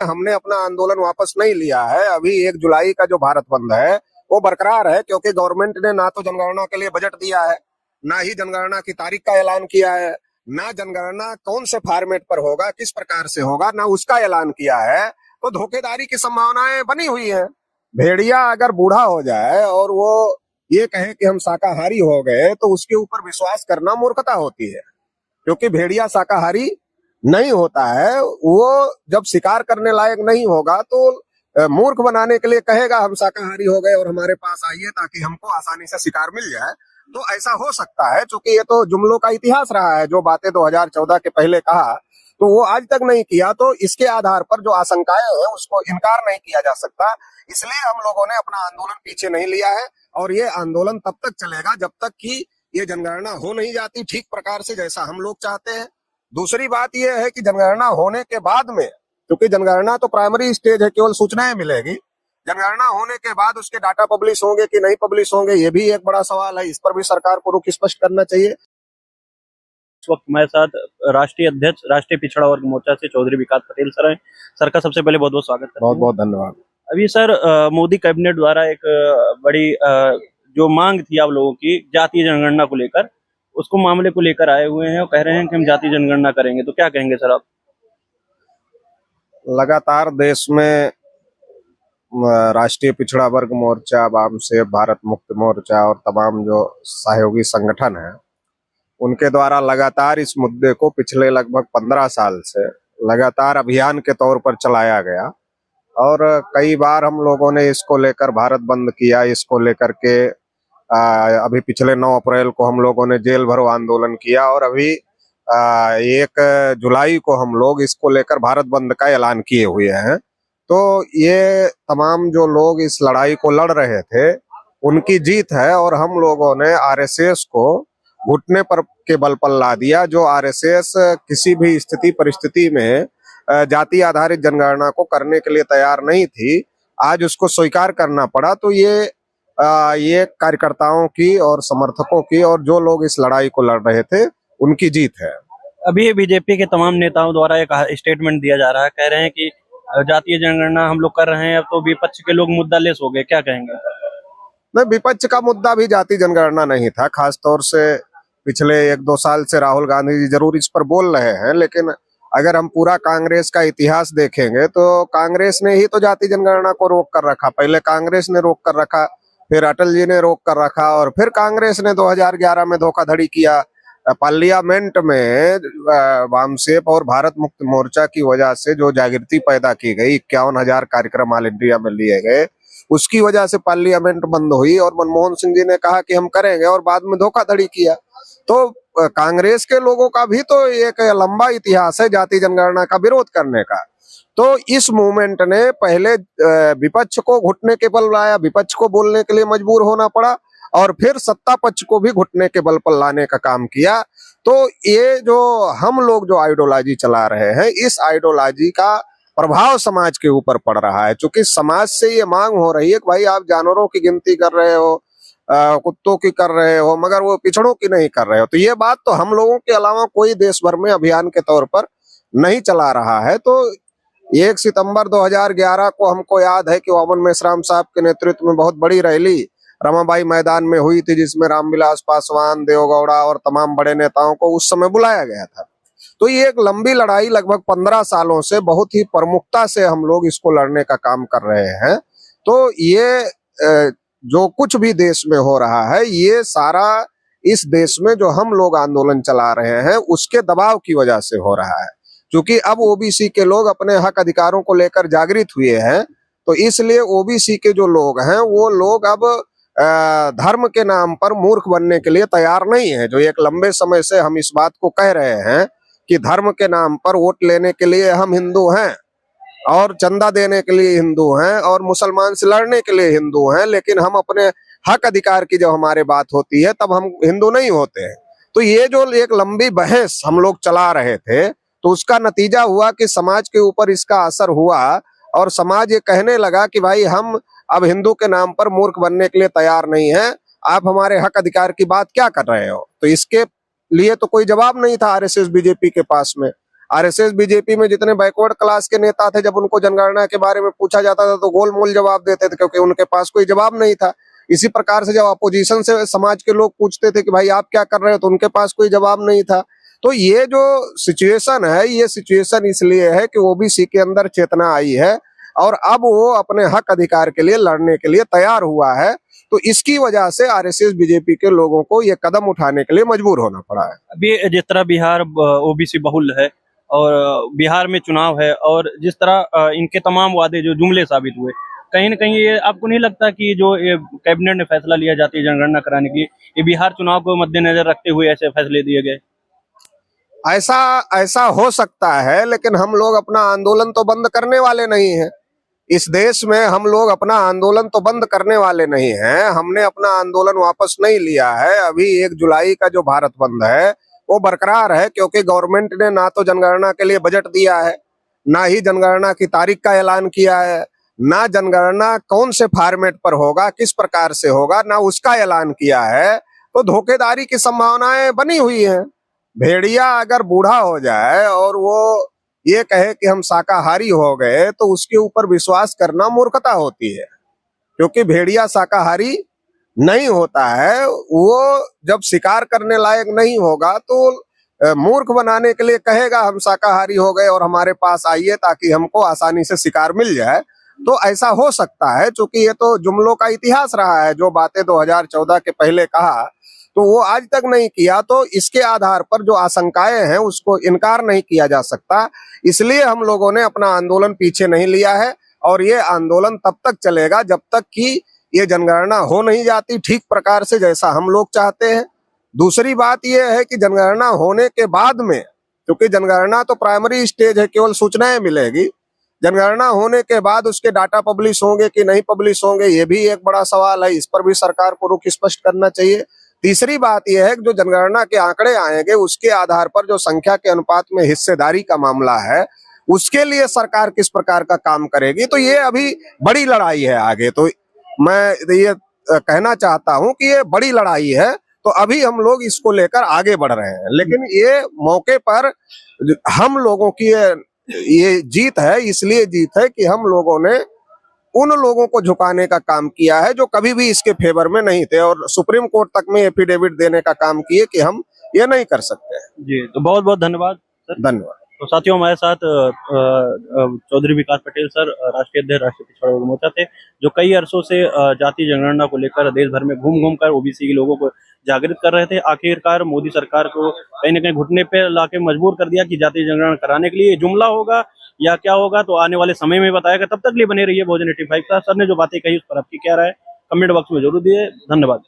हमने अपना आंदोलन वापस नहीं लिया है। अभी 1 जुलाई का जो भारत बंद है वो बरकरार है, क्योंकि गवर्नमेंट ने ना तो जनगणना के लिए बजट दिया है, ना ही जनगणना की तारीख का ऐलान किया है, ना जनगणना कौन से फॉर्मेट पर होगा, किस प्रकार से होगा, ना उसका ऐलान किया है। तो धोखेधारी की संभावनाएं बनी हुई है। भेड़िया अगर बूढ़ा हो जाए और वो ये कहे कि हम शाकाहारी हो गए, तो उसके ऊपर विश्वास करना मूर्खता होती है, क्योंकि भेड़िया शाकाहारी नहीं होता है। वो जब शिकार करने लायक नहीं होगा तो मूर्ख बनाने के लिए कहेगा हम शाकाहारी हो गए और हमारे पास आइए ताकि हमको आसानी से शिकार मिल जाए। तो ऐसा हो सकता है, क्योंकि ये तो जुमलों का इतिहास रहा है। जो बातें 2014 के पहले कहा तो वो आज तक नहीं किया, तो इसके आधार पर जो आशंकाएं हैं उसको इनकार नहीं किया जा सकता। इसलिए हम लोगों ने अपना आंदोलन पीछे नहीं लिया है, और ये आंदोलन तब तक चलेगा जब तक कि ये जनगणना हो नहीं जाती ठीक प्रकार से जैसा हम लोग चाहते हैं। दूसरी बात यह है कि जनगणना होने के बाद में, क्योंकि जनगणना तो प्राइमरी स्टेज है, केवल सूचनाएं मिलेगी। जनगणना होने के बाद उसके डाटा पब्लिश होंगे कि नहीं पब्लिश होंगे, ये भी एक बड़ा सवाल है। इस पर भी सरकार को रुख स्पष्ट करना चाहिए। इस वक्त हमारे साथ राष्ट्रीय अध्यक्ष राष्ट्रीय पिछड़ा वर्ग मोर्चा से चौधरी विकास पटेल सर हैं। सर का सबसे पहले बहुत बहुत स्वागत करते हैं। बहुत बहुत धन्यवाद। अभी सर मोदी कैबिनेट द्वारा एक बड़ी जो मांग थी आप लोगों की जातीय जनगणना को लेकर, उसको मामले को लेकर आए हुए हैं और कह रहे हैं कि हम जातीय जनगणना करेंगे, तो क्या कहेंगे सर आप? लगातार देश में राष्ट्रीय पिछड़ा वर्ग मोर्चा, वामसेब, भारत मुक्ति मोर्चा और तमाम जो सहयोगी संगठन हैं उनके द्वारा लगातार इस मुद्दे को पिछले लगभग 15 साल से लगातार अभियान के तौर पर चलाया गया। और कई बार हम लोगों ने इसको लेकर भारत बंद किया। इसको लेकर के अभी पिछले 9 अप्रैल को हम लोगों ने जेल भरो आंदोलन किया, और अभी 1 जुलाई को हम लोग इसको लेकर भारत बंद का ऐलान किए हुए हैं। तो ये तमाम जो लोग इस लड़ाई को लड़ रहे थे उनकी जीत है, और हम लोगों ने आरएसएस को घुटने पर के बल पर ला दिया। जो आरएसएस किसी भी स्थिति परिस्थिति में जाति आधारित जनगणना को करने के लिए तैयार नहीं थी, आज उसको स्वीकार करना पड़ा। तो ये कार्यकर्ताओं की और समर्थकों की और जो लोग इस लड़ाई को लड़ रहे थे उनकी जीत है। अभी बीजेपी के तमाम नेताओं द्वारा एक स्टेटमेंट दिया जा रहा है, कह रहे हैं कि जातीय जनगणना हम लोग कर रहे हैं, अब तो विपक्ष के लोग मुद्दा लेस हो गए, क्या कहेंगे? नहीं, विपक्ष का मुद्दा भी जाति जनगणना नहीं था। खासतौर से पिछले 1-2 साल से राहुल गांधी जी जरूर इस पर बोल रहे हैं, लेकिन अगर हम पूरा कांग्रेस का इतिहास देखेंगे तो कांग्रेस ने ही तो जाति जनगणना को रोक कर रखा। पहले कांग्रेस ने रोक कर रखा, फिर अटल जी ने रोक कर रखा, और फिर कांग्रेस ने 2011 में धोखाधड़ी किया। पार्लियामेंट में वामसेब और भारत मुक्ति मोर्चा की वजह से जो जागृति पैदा की गई, 51,000 कार्यक्रम ऑल इंडिया में लिए गए, उसकी वजह से पार्लियामेंट बंद हुई और मनमोहन सिंह जी ने कहा कि हम करेंगे, और बाद में धोखाधड़ी किया। तो कांग्रेस के लोगों का भी तो एक लंबा इतिहास है जाति जनगणना का विरोध करने का। तो इस मूवमेंट ने पहले विपक्ष को घुटने के बल लाया, विपक्ष को बोलने के लिए मजबूर होना पड़ा, और फिर सत्ता पक्ष को भी घुटने के बल पर लाने का काम किया। तो ये जो हम लोग जो आइडियोलॉजी चला रहे हैं, इस आइडियोलॉजी का प्रभाव समाज के ऊपर पड़ रहा है। क्योंकि समाज से ये मांग हो रही है कि भाई आप जानवरों की गिनती कर रहे हो, कुत्तों की कर रहे हो, मगर वो पिछड़ों की नहीं कर रहे हो। तो ये बात तो हम लोगों के अलावा कोई देश भर में अभियान के तौर पर नहीं चला रहा है। तो 1 सितंबर 2011 को हमको याद है कि वामन मेश्राम साहब के नेतृत्व में बहुत बड़ी रैली रमाबाई मैदान में हुई थी, जिसमें रामविलास पासवान, देवगौड़ा और तमाम बड़े नेताओं को उस समय बुलाया गया था। तो ये एक लंबी लड़ाई लगभग 15 सालों से बहुत ही प्रमुखता से हम लोग इसको लड़ने का काम कर रहे हैं। तो ये जो कुछ भी देश में हो रहा है, ये सारा इस देश में जो हम लोग आंदोलन चला रहे हैं उसके दबाव की वजह से हो रहा है। क्योंकि अब ओबीसी के लोग अपने हक अधिकारों को लेकर जागृत हुए हैं, तो इसलिए ओबीसी के जो लोग हैं वो लोग अब धर्म के नाम पर मूर्ख बनने के लिए तैयार नहीं है। जो एक लंबे समय से हम इस बात को कह रहे हैं कि धर्म के नाम पर वोट लेने के लिए हम हिंदू हैं, और चंदा देने के लिए हिंदू हैं, और मुसलमान से लड़ने के लिए हिंदू हैं, लेकिन हम अपने हक अधिकार की जब हमारे बात होती है तब हम हिंदू नहीं होते हैं। तो ये जो एक लंबी बहस हम लोग चला रहे थे, तो उसका नतीजा हुआ कि समाज के ऊपर इसका असर हुआ, और समाज ये कहने लगा कि भाई हम अब हिंदू के नाम पर मूर्ख बनने के लिए तैयार नहीं है, आप हमारे हक अधिकार की बात क्या कर रहे हो। तो इसके लिए तो कोई जवाब नहीं था आरएसएस बीजेपी के पास में। आरएसएस बीजेपी में जितने बैकवर्ड क्लास के नेता थे, जब उनको जनगणना के बारे में पूछा जाता था तो गोलमोल जवाब देते थे, क्योंकि उनके पास कोई जवाब नहीं था। इसी प्रकार से जब अपोजिशन से समाज के लोग पूछते थे कि भाई आप क्या कर रहे हो, तो उनके पास कोई जवाब नहीं था। तो ये जो सिचुएशन है, ये सिचुएशन इसलिए है कि ओबीसी के अंदर चेतना आई है और अब वो अपने हक अधिकार के लिए लड़ने के लिए तैयार हुआ है। तो इसकी वजह से आरएसएस बीजेपी के लोगों को ये कदम उठाने के लिए मजबूर होना पड़ा है। अभी जिस तरह बिहार ओबीसी बहुल है और बिहार में चुनाव है, और जिस तरह इनके तमाम वादे जो जुमले साबित हुए, कहीं न कहीं ये आपको नहीं लगता कि जो ये कैबिनेट ने फैसला लिया जाती है जनगणना कराने की, ये बिहार चुनाव को मद्देनजर रखते हुए ऐसे फैसले दिए गए? ऐसा ऐसा हो सकता है, लेकिन हम लोग अपना आंदोलन तो बंद करने वाले नहीं हैं। इस देश में हम लोग अपना आंदोलन तो बंद करने वाले नहीं हैं। हमने अपना आंदोलन वापस नहीं लिया है। अभी 1 जुलाई का जो भारत बंद है वो बरकरार है, क्योंकि गवर्नमेंट ने ना तो जनगणना के लिए बजट दिया है, ना ही जनगणना की तारीख का ऐलान किया है, ना जनगणना कौन से फॉर्मेट पर होगा, किस प्रकार से होगा, ना उसका ऐलान किया है। तो धोखेधारी की संभावनाएं बनी हुई हैं। भेड़िया अगर बूढ़ा हो जाए और वो ये कहे कि हम शाकाहारी हो गए, तो उसके ऊपर विश्वास करना मूर्खता होती है, क्योंकि भेड़िया शाकाहारी नहीं होता है। वो जब शिकार करने लायक नहीं होगा तो मूर्ख बनाने के लिए कहेगा हम शाकाहारी हो गए और हमारे पास आइए ताकि हमको आसानी से शिकार मिल जाए। तो ऐसा हो सकता है, क्योंकि ये तो जुमलों का इतिहास रहा है। जो बातें 2014 के पहले कहा तो वो आज तक नहीं किया, तो इसके आधार पर जो आशंकाएं हैं उसको इनकार नहीं किया जा सकता। इसलिए हम लोगों ने अपना आंदोलन पीछे नहीं लिया है, और ये आंदोलन तब तक चलेगा जब तक कि ये जनगणना हो नहीं जाती ठीक प्रकार से जैसा हम लोग चाहते हैं। दूसरी बात ये है कि जनगणना होने के बाद में, क्योंकि जनगणना तो प्राइमरी स्टेज है, केवल सूचनाएं मिलेगी। जनगणना होने के बाद उसके डाटा पब्लिश होंगे कि नहीं पब्लिश होंगे, ये भी एक बड़ा सवाल है। इस पर भी सरकार को रुख स्पष्ट करना चाहिए। तीसरी बात यह है कि जो जनगणना के आंकड़े आएंगे उसके आधार पर जो संख्या के अनुपात में हिस्सेदारी का मामला है, उसके लिए सरकार किस प्रकार का काम करेगी। तो ये अभी बड़ी लड़ाई है आगे। तो मैं ये कहना चाहता हूं कि ये बड़ी लड़ाई है, तो अभी हम लोग इसको लेकर आगे बढ़ रहे हैं। लेकिन ये मौके पर हम लोगों की ये जीत है, इसलिए जीत है कि हम लोगों ने उन लोगों को झुकाने का काम किया है जो कभी भी इसके फेवर में नहीं थे, और सुप्रीम कोर्ट तक में एफिडेविट देने का काम किए कि हम ये नहीं कर सकते। जी, तो बहुत बहुत धन्यवाद सर। धन्यवाद। तो साथियों, हमारे साथ चौधरी विकास पटेल सर, राष्ट्रीय अध्यक्ष राष्ट्रीय पिछड़ा वर्ग मोर्चा थे, जो कई अरसों से जातीय जनगणना को लेकर देश भर में घूम घूम कर ओबीसी के लोगों को जागृत कर रहे थे। आखिरकार मोदी सरकार को कहीं न कहीं घुटने पे लाके मजबूर कर दिया कि जातीय जनगणना कराने के लिए। ये जुमला होगा या क्या होगा तो आने वाले समय में बताएगा। तब तक लिए बने रहिए भोजन 85 का। सर ने जो बातें कही उस पर आपकी क्या राय, कमेंट बॉक्स में जरूर दिए। धन्यवाद।